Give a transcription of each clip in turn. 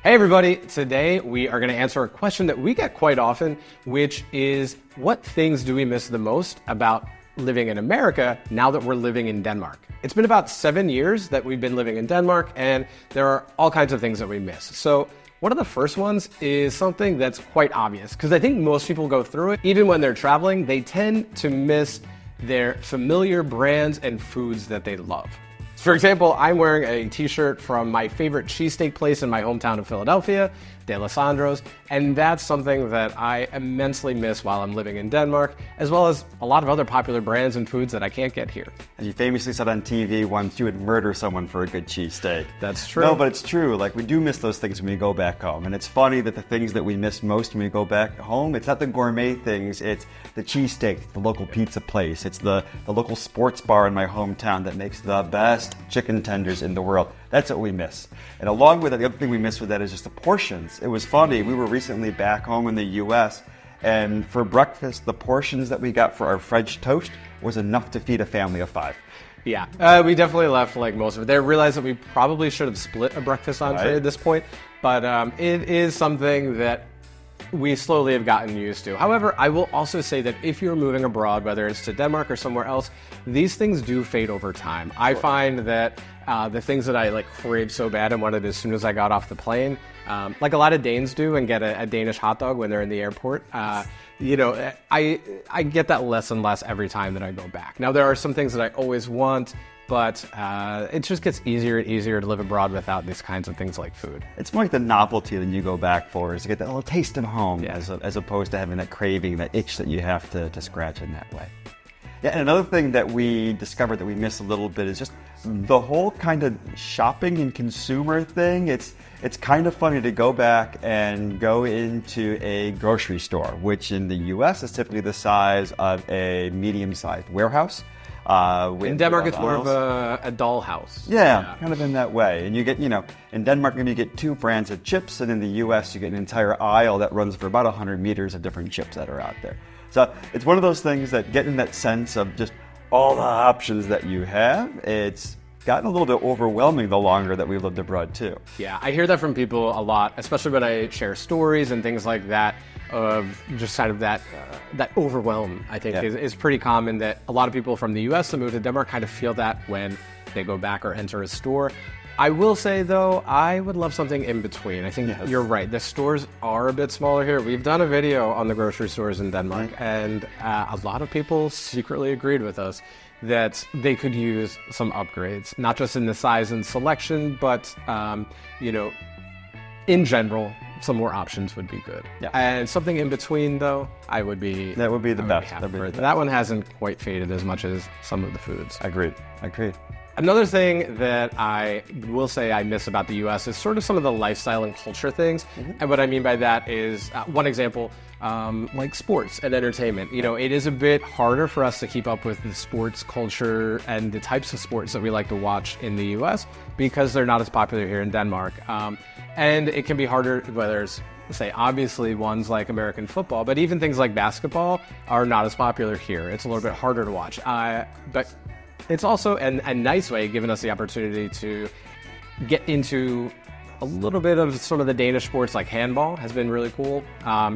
Hey everybody, today we are going to answer a question that we get quite often, which is what things do we miss the most about living in America now that we're living in Denmark? It's been about 7 years that we've been living in Denmark, and there are all kinds of things that we miss. So one of the first ones is something that's quite obvious, because I think most people go through it. Even when they're traveling, they tend to miss their familiar brands and foods that they love. For example, I'm wearing a t-shirt from my favorite cheesesteak place in my hometown of Philadelphia, De Alessandro's, and that's something that I immensely miss while I'm living in Denmark, as well as a lot of other popular brands and foods that I can't get here. As you famously said on TV once, you would murder someone for a good cheesesteak. That's true. No, but it's true. Like, we do miss those things when we go back home. And it's funny that the things that we miss most when we go back home, it's not the gourmet things, it's the cheesesteak, the local pizza place, it's the local sports bar in my hometown that makes the best chicken tenders in the world. That's what we miss. And along with that, the other thing we miss with that is just the portions. It was funny, we were recently back home in the US, and for breakfast, the portions that we got for our French toast was enough to feed a family of 5. Yeah, we definitely left like most of it. They realized that we probably should have split a breakfast entree at this point, but it is something that we slowly have gotten used to. However, I will also say that if you're moving abroad, whether it's to Denmark or somewhere else, these things do fade over time. Sure. I find that the things that I craved so bad and wanted as soon as I got off the plane, like a lot of Danes do and get a Danish hot dog when they're in the airport, I get that less and less every time that I go back. Now, there are some things that I always want, but it just gets easier and easier to live abroad without these kinds of things like food. It's more like the novelty that you go back for, is to get that little taste of home, as opposed to having that craving, that itch that you have to scratch in that way. Yeah, and another thing that we discovered that we miss a little bit is just the whole kind of shopping and consumer thing. It's kind of funny to go back and go into a grocery store, which in the US is typically the size of a medium-sized warehouse. In Denmark, it's more of a dollhouse. Yeah, kind of in that way. And you get, in Denmark, maybe you get 2 brands of chips, and in the US, you get an entire aisle that runs for about 100 meters of different chips that are out there. So it's one of those things that getting that sense of just all the options that you have, it's gotten a little bit overwhelming the longer that we've lived abroad too. Yeah, I hear that from people a lot, especially when I share stories and things like that, of just kind of that overwhelm, I think, is pretty common, that a lot of people from the US that move to Denmark kind of feel that when they go back or enter a store. I will say, though, I would love something in between. I think you're right. The stores are a bit smaller here. We've done a video on the grocery stores in Denmark, and a lot of people secretly agreed with us that they could use some upgrades, not just in the size and selection, but, in general, some more options would be good. Yeah. And something in between, though, that would be the best. That one hasn't quite faded as much as some of the foods. Agreed. Another thing that I will say I miss about the US is sort of some of the lifestyle and culture things. Mm-hmm. And what I mean by that is, one example, like sports and entertainment. It is a bit harder for us to keep up with the sports culture and the types of sports that we like to watch in the US because they're not as popular here in Denmark. And it can be harder, whether it's, say, obviously ones like American football, but even things like basketball are not as popular here. It's a little bit harder to watch. But it's also a nice way, giving us the opportunity to get into a little bit of some of the Danish sports, like handball has been really cool.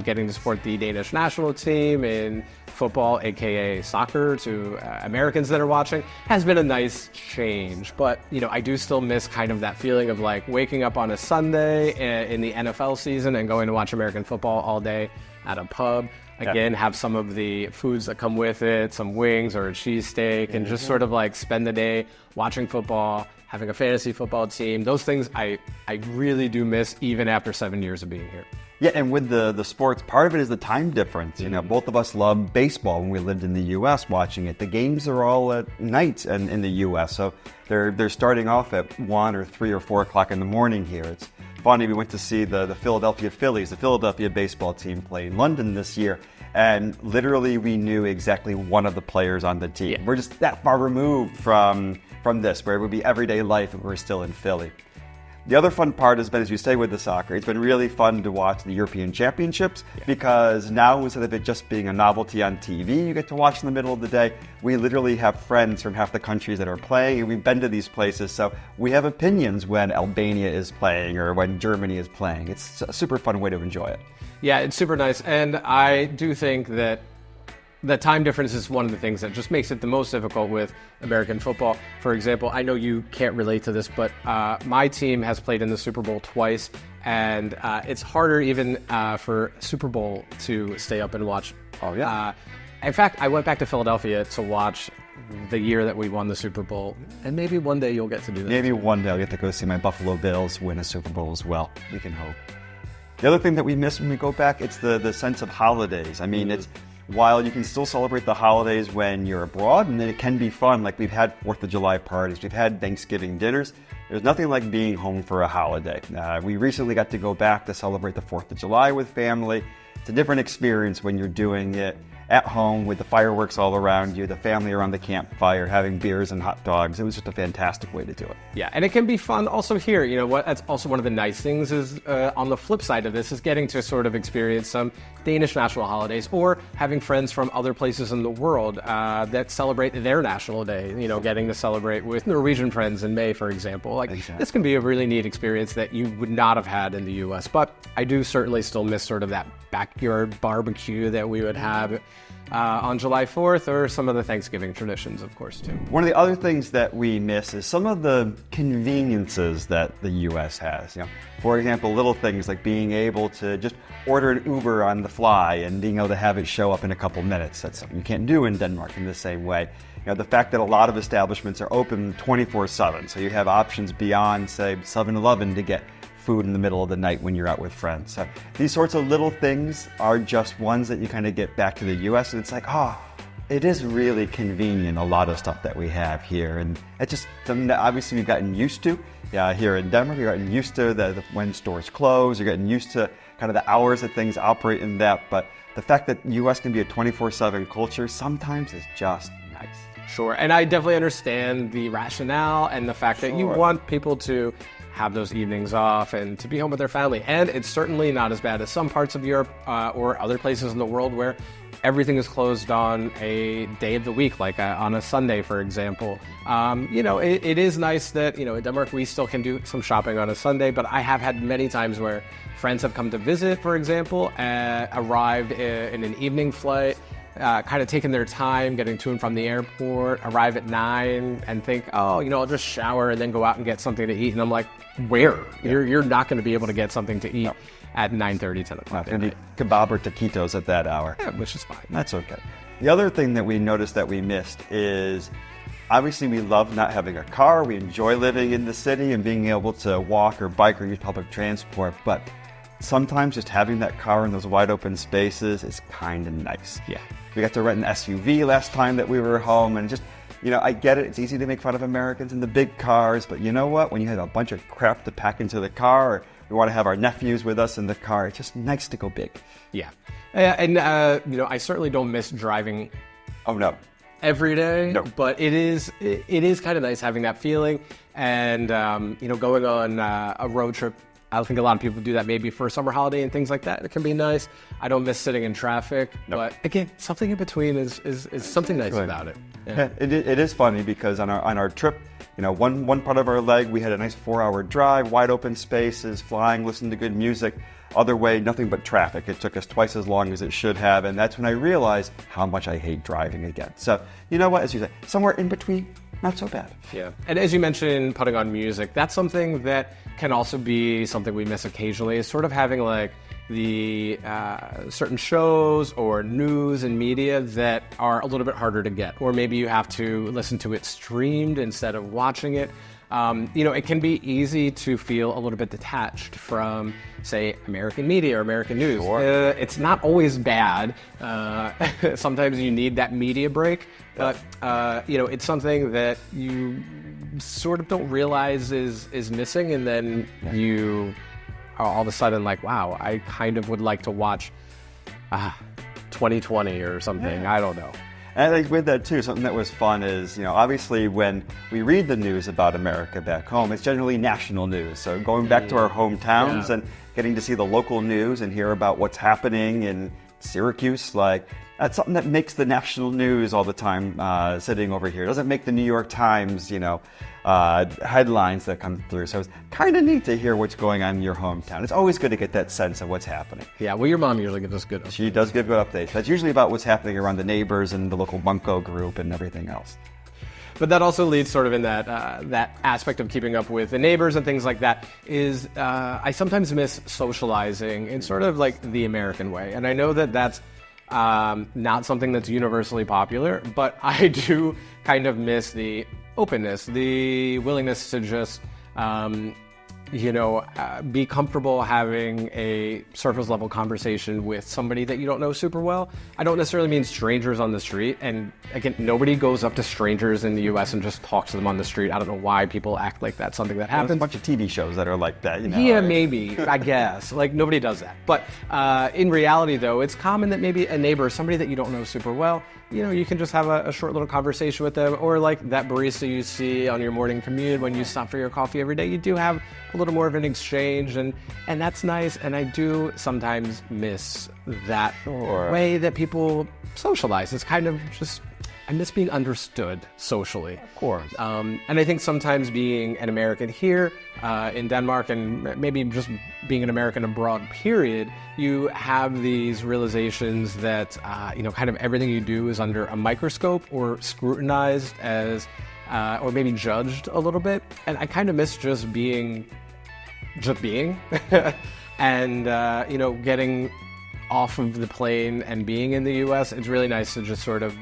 Getting to support the Danish national team in football, aka soccer, to Americans that are watching has been a nice change. But, I do still miss kind of that feeling of waking up on a Sunday in the NFL season and going to watch American football all day at a pub. Again, have some of the foods that come with it, some wings or a cheesesteak, and just sort of spend the day watching football, having a fantasy football team. Those things I really do miss even after 7 years of being here. Yeah, and with the sports, part of it is the time difference. Both of us loved baseball when we lived in the U.S. watching it. The games are all at night in the U.S., so they're starting off at 1 or 3 or 4 o'clock in the morning here. It's funny, we went to see the Philadelphia Phillies, the Philadelphia baseball team, play in London this year, and literally we knew exactly one of the players on the team. Yeah. We're just that far removed from this, where it would be everyday life if we were still in Philly. The other fun part has been, as you stay with the soccer, it's been really fun to watch the European Championships because now instead of it just being a novelty on TV, you get to watch in the middle of the day. We literally have friends from half the countries that are playing, and we've been to these places, so we have opinions when Albania is playing or when Germany is playing. It's a super fun way to enjoy it. Yeah, it's super nice, and I do think that the time difference is one of the things that just makes it the most difficult with American football. For example, I know you can't relate to this, but my team has played in the Super Bowl twice, and it's harder even for Super Bowl to stay up and watch. Oh, yeah. In fact, I went back to Philadelphia to watch the year that we won the Super Bowl, and maybe one day you'll get to do that. Maybe one day I'll get to go see my Buffalo Bills win a Super Bowl as well. We can hope. The other thing that we miss when we go back, it's the sense of holidays. I mean, it's while you can still celebrate the holidays when you're abroad, and then it can be fun, like we've had 4th of July parties, we've had Thanksgiving dinners, there's nothing like being home for a holiday. We recently got to go back to celebrate the 4th of July with family. It's a different experience when you're doing it at home with the fireworks all around you, the family around the campfire, having beers and hot dogs. It was just a fantastic way to do it. Yeah, and it can be fun also here. You know what? That's also one of the nice things is on the flip side of this is getting to sort of experience some Danish national holidays or having friends from other places in the world that celebrate their national day. You know, getting to celebrate with Norwegian friends in May, for example. Like This can be a really neat experience that you would not have had in the U.S. But I do certainly still miss sort of that backyard barbecue that we would have on July 4th, or some of the Thanksgiving traditions, of course, too. One of the other things that we miss is some of the conveniences that the U.S. has. You know, for example, little things like being able to just order an Uber on the fly and being able to have it show up in a couple minutes. That's something you can't do in Denmark in the same way. You know, the fact that a lot of establishments are open 24/7, so you have options beyond, say, 7-Eleven to get food in the middle of the night when you're out with friends. So these sorts of little things are just ones that you kind of get back to the U.S. and it's like, it is really convenient, a lot of stuff that we have here. And it's just something that obviously we've gotten used to. Here in Denmark, we've gotten used to when stores close, you're getting used to kind of the hours that things operate in that. But the fact that U.S. can be a 24/7 culture sometimes is just nice. Sure, and I definitely understand the rationale and the fact that you want people to have those evenings off and to be home with their family. And it's certainly not as bad as some parts of Europe or other places in the world where everything is closed on a day of the week, like on a Sunday, for example. You know, it is nice that, you know, in Denmark we still can do some shopping on a Sunday, but I have had many times where friends have come to visit, for example, arrived in an evening flight, kind of taking their time getting to and from the airport, arrive at 9 and think, oh, you know, I'll just shower and then go out and get something to eat. And I'm like, where? Yeah. You're not going to be able to get something to eat at 9:30, 10 o'clock. It's going to be kebab or taquitos at that hour. Yeah, which is fine. That's okay. The other thing that we noticed that we missed is, obviously we love not having a car. We enjoy living in the city and being able to walk or bike or use public transport. But sometimes just having that car in those wide open spaces is kind of nice. Yeah. We got to rent an SUV last time that we were home, and just, you know, I get it. It's easy to make fun of Americans in the big cars, but you know what? When you have a bunch of crap to pack into the car, or we want to have our nephews with us in the car, it's just nice to go big. Yeah. And, you know, I certainly don't miss driving. Oh, no. Every day, no. But it is kind of nice having that feeling, and you know, going on a road trip. I think a lot of people do that maybe for a summer holiday and things like that. It can be nice. I don't miss sitting in traffic, but again, something in between is something nice about it. Yeah. It is funny because on our trip, you know, one part of our leg we had a nice 4-hour drive, wide open spaces, flying, listening to good music. Other way, nothing but traffic. It took us twice as long as it should have, and that's when I realized how much I hate driving again. So, you know what, as you say, somewhere in between, not so bad. Yeah, and as you mentioned, putting on music, that's something that can also be something we miss occasionally, is sort of having like the certain shows or news and media that are a little bit harder to get, or maybe you have to listen to it streamed instead of watching it. You know, it can be easy to feel a little bit detached from, say, American media or American news. Sure. It's not always bad. Sometimes you need that media break, but you know, it's something that you sort of don't realize is missing, and then you are all of a sudden like, wow, I kind of would like to watch 2020 or something. I don't know. And I think with that too, something that was fun is, obviously when we read the news about America back home, it's generally national news. So going back to our hometowns and getting to see the local news and hear about what's happening in Syracuse, that's something that makes the national news all the time sitting over here. It doesn't make the New York Times, headlines that come through. So it's kind of neat to hear what's going on in your hometown. It's always good to get that sense of what's happening. Yeah, well, your mom usually gives us good updates. She does give good updates. That's usually about what's happening around the neighbors and the local bunco group and everything else. But that also leads sort of in that that aspect of keeping up with the neighbors and things like that is I sometimes miss socializing in sort of like the American way. And I know that that's not something that's universally popular, but I do kind of miss the openness, the willingness to just, be comfortable having a surface level conversation with somebody that you don't know super well. I don't necessarily mean strangers on the street. And again, nobody goes up to strangers in the US and just talks to them on the street. I don't know why people act like that's something that happens. There's a bunch of TV shows that are like that, Yeah, maybe, I guess. Nobody does that. But in reality, though, it's common that maybe a neighbor, somebody that you don't know super well, you can just have a short little conversation with them, or like that barista you see on your morning commute when you stop for your coffee every day. You do have a little more of an exchange, and that's nice. And I do sometimes miss that way that people socialize. It's kind of just, I miss being understood socially. Of course. And I think sometimes being an American here in Denmark, and maybe just being an American abroad, period, you have these realizations that, kind of everything you do is under a microscope or scrutinized as, or maybe judged a little bit. And I kind of miss just being, and, getting off of the plane and being in the US. It's really nice to just sort of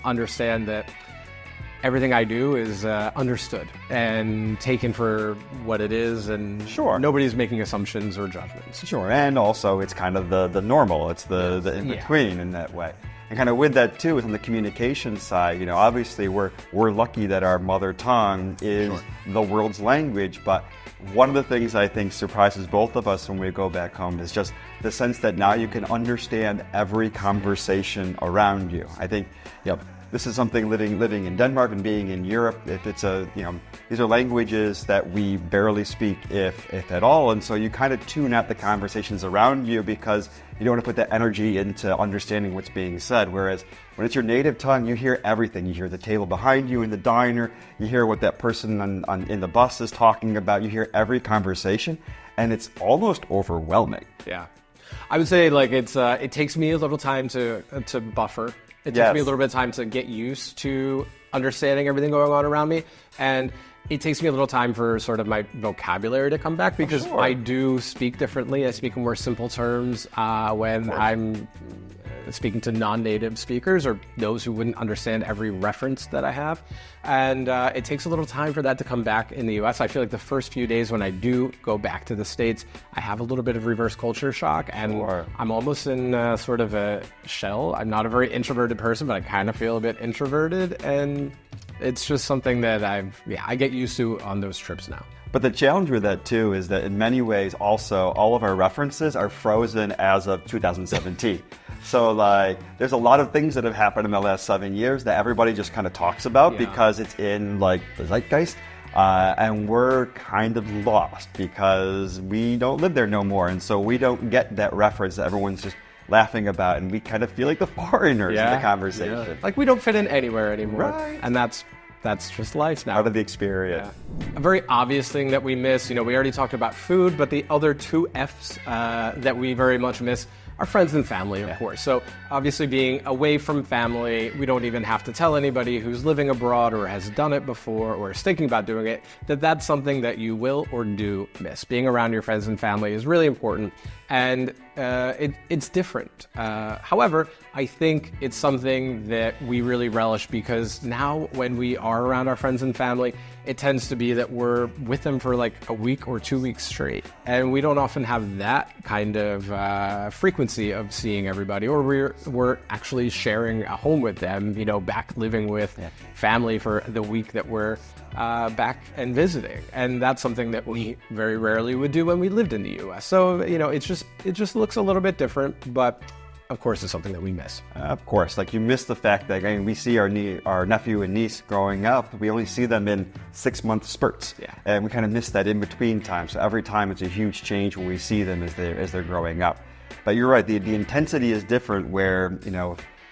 understand that everything I do is understood and taken for what it is, and nobody's making assumptions or judgments. Sure, and also it's kind of the normal. It's the in-between in that way. And kind of with that too, is on the communication side, obviously we're lucky that our mother tongue is the world's language, but one of the things I think surprises both of us when we go back home is just the sense that now you can understand every conversation around you. I think, this is something living in Denmark and being in Europe. If it's these are languages that we barely speak, if at all, and so you kind of tune out the conversations around you because you don't want to put that energy into understanding what's being said. Whereas when it's your native tongue, you hear everything. You hear the table behind you in the diner. You hear what that person in the bus is talking about. You hear every conversation, and it's almost overwhelming. Yeah, I would say it takes me a little time to buffer. It takes me a little bit of time to get used to understanding everything going on around me. And it takes me a little time for sort of my vocabulary to come back because I do speak differently. I speak in more simple terms when I'm speaking to non-native speakers or those who wouldn't understand every reference that I have. And it takes a little time for that to come back in the US. I feel like the first few days when I do go back to the States, I have a little bit of reverse culture shock, and I'm almost in sort of a shell. I'm not a very introverted person, but I kind of feel a bit introverted, and it's just something that I get used to on those trips now. But the challenge with that too is that in many ways also all of our references are frozen as of 2017. So there's a lot of things that have happened in the last 7 years that everybody just kind of talks about because it's in the zeitgeist. And we're kind of lost because we don't live there no more. And so we don't get that reference that everyone's just laughing about. And we kind of feel like the foreigners in the conversation. Yeah. Like we don't fit in anywhere anymore. Right. And that's just life now. Out of the experience. Yeah. A very obvious thing that we miss, we already talked about food, but the other two F's that we very much miss are friends and family, of course. So obviously being away from family, we don't even have to tell anybody who's living abroad or has done it before or is thinking about doing it, that's something that you will or do miss. Being around your friends and family is really important, and it's different. However, I think it's something that we really relish because now when we are around our friends and family, it tends to be that we're with them for like a week or 2 weeks straight. And we don't often have that kind of frequency of seeing everybody, or we're actually sharing a home with them, back living with family for the week that we're back and visiting. And that's something that we very rarely would do when we lived in the US. So, it just looks a little bit different, but of course, is something that we miss. Of course, like you miss the fact that we see our nephew and niece growing up. We only see them in 6-month spurts, and we kind of miss that in between time. So every time it's a huge change when we see them as they're growing up. But you're right, the intensity is different. Where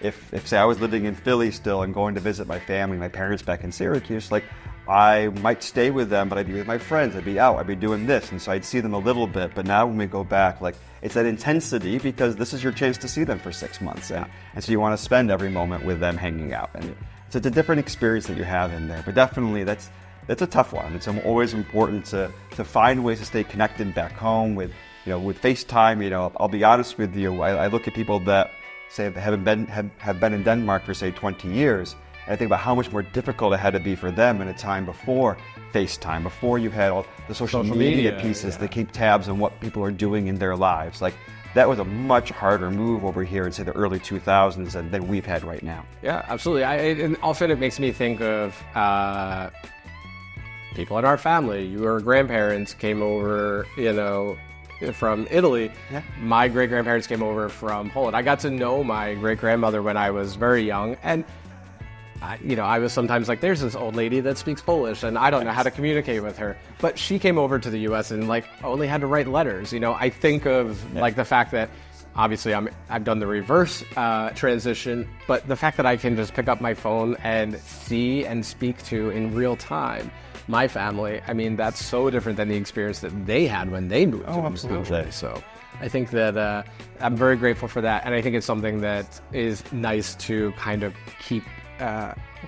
if say I was living in Philly still and going to visit my family, my parents back in Syracuse, like I might stay with them, but I'd be with my friends, I'd be out, I'd be doing this, and so I'd see them a little bit. But now when we go back, like it's that intensity because this is your chance to see them for 6 months, and so you want to spend every moment with them hanging out, and so it's a different experience that you have in there. But definitely that's a tough one. It's always important to find ways to stay connected back home with FaceTime. I'll be honest with you, I look at people that say have been in Denmark for say 20 years. And I think about how much more difficult it had to be for them in a time before FaceTime, before you had all the social media pieces that keep tabs on what people are doing in their lives. Like that was a much harder move over here in say the early 2000s than we've had right now. Yeah, absolutely. And often it makes me think of people in our family. Your grandparents came over, from Italy. My great-grandparents came over from Poland. I got to know my great-grandmother when I was very young, and I was sometimes like, there's this old lady that speaks Polish, and I don't know how to communicate with her. But she came over to the U.S. and only had to write letters. I think of the fact that obviously I've done the reverse transition, but the fact that I can just pick up my phone and see and speak to in real time my family, that's so different than the experience that they had when they moved to the country. So I think that I'm very grateful for that, and I think it's something that is nice to kind of keep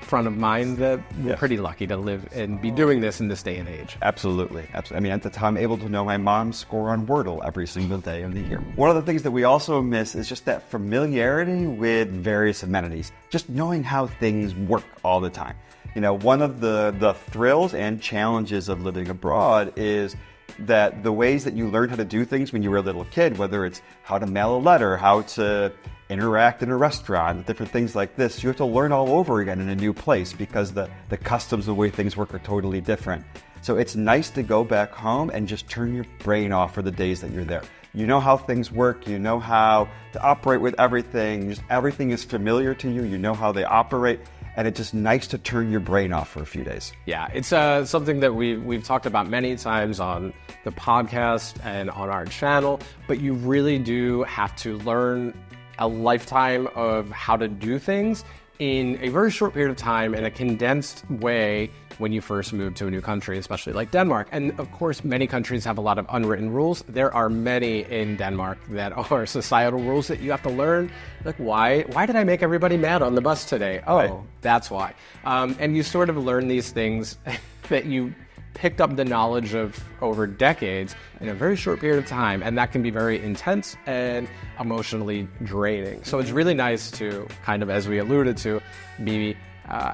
front of mind that we're pretty lucky to live and be doing this in this day and age. Absolutely. At the time, I'm able to know my mom's score on Wordle every single day of the year. One of the things that we also miss is just that familiarity with various amenities, just knowing how things work all the time. One of the thrills and challenges of living abroad is that the ways that you learned how to do things when you were a little kid, whether it's how to mail a letter, how to interact in a restaurant, different things like this, you have to learn all over again in a new place because the customs, the way things work are totally different. So it's nice to go back home and just turn your brain off for the days that you're there. You know how things work, you know how to operate with everything, just everything is familiar to you, you know how they operate, and it's just nice to turn your brain off for a few days. Yeah, it's something that we've talked about many times on the podcast and on our channel, but you really do have to learn a lifetime of how to do things in a very short period of time in a condensed way when you first move to a new country, especially like Denmark. And of course, many countries have a lot of unwritten rules. There are many in Denmark that are societal rules that you have to learn. Like, why did I make everybody mad on the bus today? Oh, that's why. And you sort of learn these things that you picked up the knowledge of over decades in a very short period of time, and that can be very intense and emotionally draining. So it's really nice to kind of, as we alluded to, be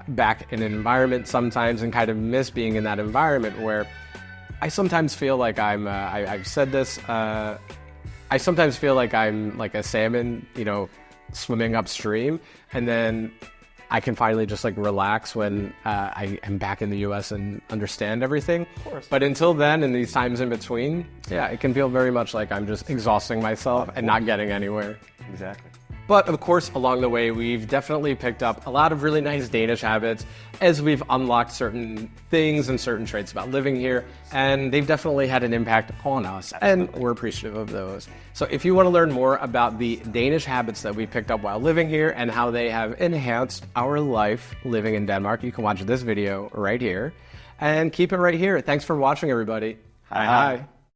back in an environment sometimes and kind of miss being in that environment where I sometimes feel like I've said this, I sometimes feel like I'm like a salmon, swimming upstream, and then I can finally just relax when I am back in the U.S. and understand everything. Of course. But until then, in these times in between, it can feel very much like I'm just exhausting myself and not getting anywhere. Exactly. But of course, along the way, we've definitely picked up a lot of really nice Danish habits as we've unlocked certain things and certain traits about living here, and they've definitely had an impact on us, and we're appreciative of those. So if you want to learn more about the Danish habits that we picked up while living here and how they have enhanced our life living in Denmark, you can watch this video right here, and keep it right here. Thanks for watching, everybody. Hi.